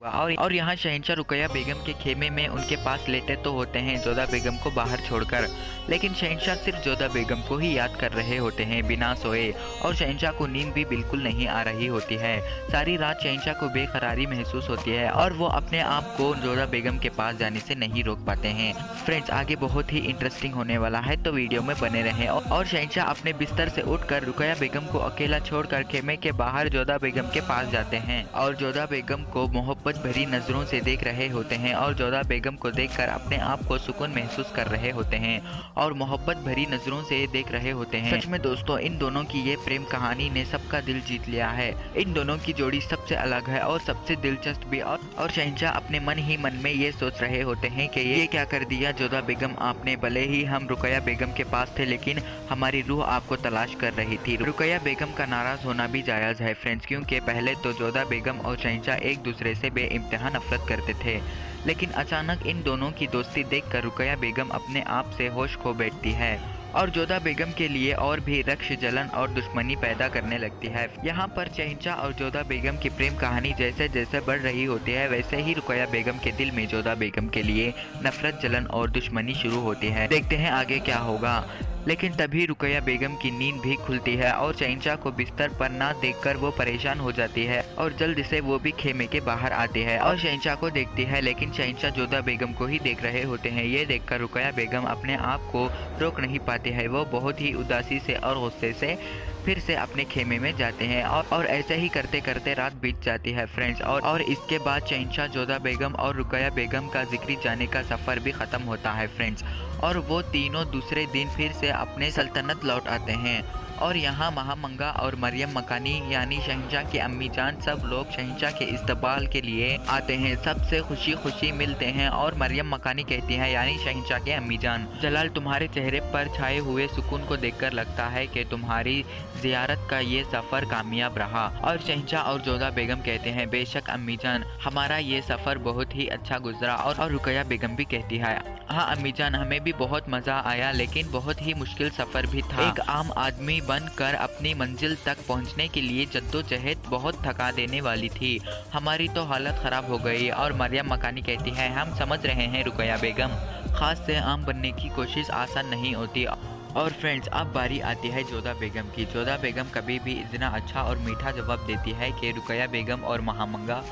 और यहाँ शहंशाह रुकैया बेगम के खेमे में उनके पास लेटे तो होते हैं जोधा बेगम को बाहर छोड़कर, लेकिन शहंशाह सिर्फ जोधा बेगम को ही याद कर रहे होते हैं बिना सोए। और शहंशाह को नींद भी बिल्कुल नहीं आ रही होती है। सारी रात शहंशाह को बेकरारी महसूस होती है और वो अपने आप को जोधा बेगम के पास जाने से नहीं रोक पाते हैं। फ्रेंड्स, आगे बहुत ही इंटरेस्टिंग होने वाला है, तो वीडियो में बने रहें। और शहंशाह अपने बिस्तर से उठकर रुकैया बेगम को अकेला छोड़कर खेमे के बाहर जोधा बेगम के पास जाते हैं और जोधा बेगम को मोहब्बत भरी नजरों से देख रहे होते हैं और जोधा बेगम को देखकर अपने आप को सुकून महसूस कर रहे होते हैं और मोहब्बत भरी नजरों से देख रहे होते हैं। सच में दोस्तों, इन दोनों की ये प्रेम कहानी ने सबका दिल जीत लिया है। इन दोनों की जोड़ी सबसे अलग है और सबसे दिलचस्प भी। और शहंशाह अपने मन ही मन में ये सोच रहे होते हैं कि ये क्या कर दिया जोधा बेगम आपने। भले ही हम रुकैया बेगम के पास थे, लेकिन हमारी रूह आपको तलाश कर रही थी। रुकैया बेगम का नाराज होना भी जायज है फ्रेंड्स, क्योंकि पहले तो जोधा बेगम और शहंशाह एक दूसरे से बेइंतहा नफरत करते थे, लेकिन अचानक इन दोनों की दोस्ती देखकर रुकैया बेगम अपने आप से होश खो बैठती है और जोधा बेगम के लिए और भी रक्ष जलन और दुश्मनी पैदा करने लगती है। यहाँ पर शहंशाह और जोधा बेगम की प्रेम कहानी जैसे जैसे बढ़ रही होती है, वैसे ही रुकैया बेगम के दिल में जोधा बेगम के लिए नफरत, जलन और दुश्मनी शुरू होती है। देखते हैं आगे क्या होगा। लेकिन तभी रुकैया बेगम की नींद भी खुलती है और शहंशाह को बिस्तर पर ना देखकर वो परेशान हो जाती है और जल्द से वो भी खेमे के बाहर आती है और शहंशाह को देखती है, लेकिन शहंशाह जोधा बेगम को ही देख रहे होते हैं। ये देखकर रुकैया बेगम अपने आप को रोक नहीं पाती है। वो बहुत ही उदासी से और गुस्से से फिर से अपने खेमे में जाते हैं और ऐसे ही करते करते रात बीत जाती है फ्रेंड्स। और इसके बाद शहंशाह, जोधा बेगम और रुकैया बेगम का जिक्री जाने का सफ़र भी ख़त्म होता है फ्रेंड्स, और वो तीनों दूसरे दिन फिर से अपने सल्तनत लौट आते हैं। और यहाँ महामंगा और मरियम मकानी यानी शहंशाह की अम्मी जान सब लोग शहंशाह के इस्तकबाल के लिए आते हैं। सबसे खुशी खुशी मिलते हैं और मरियम मकानी कहती है यानी शहंशाह के अम्मी जान, जलाल तुम्हारे चेहरे पर छाए हुए सुकून को देखकर लगता है कि तुम्हारी जियारत का ये सफ़र कामयाब रहा। और शहंशाह और जोधा बेगम कहते हैं बेशक अम्मी जान, हमारा ये सफ़र बहुत ही अच्छा गुजरा। और रुकैया बेगम भी कहती है हाँ अम्मी जान, हमें भी बहुत मज़ा आया, लेकिन बहुत ही मुश्किल सफ़र भी था। एक आम आदमी बनकर अपनी मंजिल तक पहुंचने के लिए जद्दोजहद बहुत थका देने वाली थी। हमारी तो हालत ख़राब हो गई। और मरियम मकानी कहती है हम समझ रहे हैं रुकैया बेगम, ख़ास से आम बनने की कोशिश आसान नहीं होती। और फ्रेंड्स, अब बारी आती है जोधा बेगम की। जोधा बेगम कभी भी इतना अच्छा और मीठा जवाब देती है कि रुकैया बेगम और महामंगा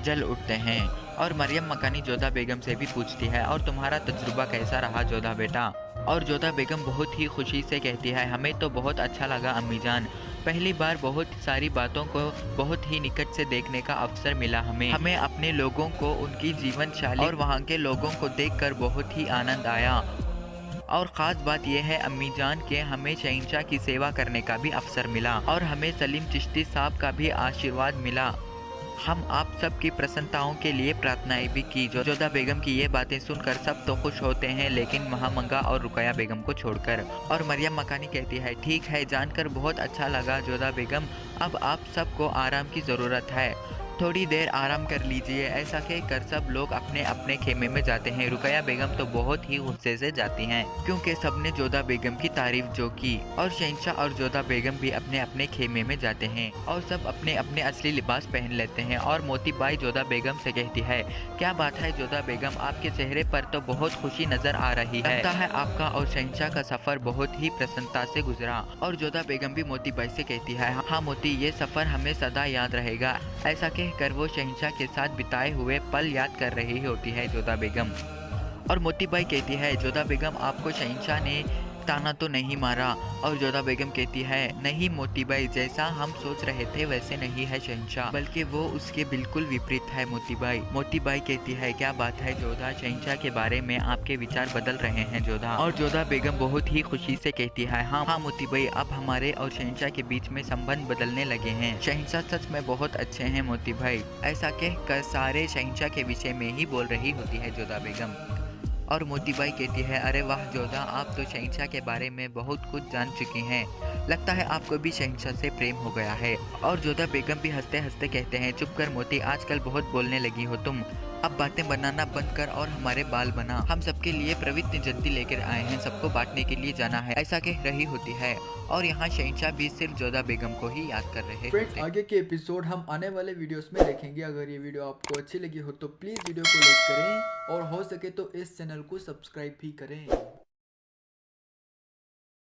जल उठते हैं। और मरियम मकानी जोधा बेगम से भी पूछती है और तुम्हारा तजुर्बा कैसा रहा जोधा बेटा। और जोधा बेगम बहुत ही खुशी से कहती है हमें तो बहुत अच्छा लगा अम्मी जान, पहली बार बहुत सारी बातों को बहुत ही निकट से देखने का अवसर मिला। हमें अपने लोगों को, उनकी जीवन शैली और वहाँ के लोगों को देखकर बहुत ही आनंद आया। और ख़ास बात यह है अम्मी जान के हमें शहंशाह की सेवा करने का भी अवसर मिला और हमें सलीम चिश्ती साहब का भी आशीर्वाद मिला। हम आप सब की प्रसन्नताओं के लिए प्रार्थनाएं भी की। जोधा बेगम की ये बातें सुनकर सब तो खुश होते हैं, लेकिन महामंगा और रुकैया बेगम को छोड़कर। और मरियम मकानी कहती है ठीक है, जानकर बहुत अच्छा लगा जोधा बेगम, अब आप सबको आराम की ज़रूरत है, थोड़ी देर आराम कर लीजिए। ऐसा कहकर सब लोग अपने अपने खेमे में जाते हैं। रुकैया बेगम तो बहुत ही गुस्से से जाती हैं, क्योंकि सबने जोधा बेगम की तारीफ जो की। और शहंशाह और जोधा बेगम भी अपने अपने खेमे में जाते हैं और सब अपने अपने असली लिबास पहन लेते हैं। और मोती बाई जोधा बेगम से कहती है क्या बात है जोधा बेगम, आपके चेहरे पर तो बहुत खुशी नजर आ रही है, लगता है आपका और शहंशाह का सफर बहुत ही प्रसन्नता से गुजरा। और जोधा बेगम भी मोती बाई से कहती है हाँ मोती, ये सफर हमें सदा याद रहेगा। ऐसा कर वो शहंशाह के साथ बिताए हुए पल याद कर रही होती है जोधा बेगम। और मोती बाई कहती है जोधा बेगम, आपको शहंशाह ने ताना तो नहीं मारा। और जोधा बेगम कहती है नहीं मोती बाई, जैसा हम सोच रहे थे वैसे नहीं है शहंशाह, बल्कि वो उसके बिल्कुल विपरीत है मोती बाई। मोती बाई कहती है क्या बात है जोधा, शहंशाह के बारे में आपके विचार बदल रहे हैं जोधा। और जोधा बेगम बहुत ही खुशी से कहती है हाँ मोती बाई, अब हमारे और शहंशाह के बीच में संबंध बदलने लगे हैं। शहंशाह सच में बहुत अच्छे हैं मोती भाई। ऐसा कहकर सारे शहंशाह के विषय में ही बोल रही होती है जोधा बेगम। और मोती बाई कहती है अरे वाह जोधा, आप तो शहंशाह के बारे में बहुत कुछ जान चुकी हैं, लगता है आपको भी शहंशाह से प्रेम हो गया है। और जोधा बेगम भी हंसते हंसते कहते हैं चुप कर मोती, आजकल बहुत बोलने लगी हो तुम, अब बातें बनाना बंद कर और हमारे बाल बना। हम सबके लिए प्रवृत्ति जल्दी लेकर आए हैं, सबको बांटने के लिए जाना है, ऐसा कह रही होती है। और यहाँ शहंशाह भी सिर्फ जोधा बेगम को ही याद कर रहे फ्रेंड्स, होते। आगे के एपिसोड हम आने वाले वीडियोस में देखेंगे। अगर ये वीडियो आपको अच्छी लगी हो तो प्लीज़ वीडियो को लाइक करें और हो सके तो इस चैनल को सब्सक्राइब भी करें।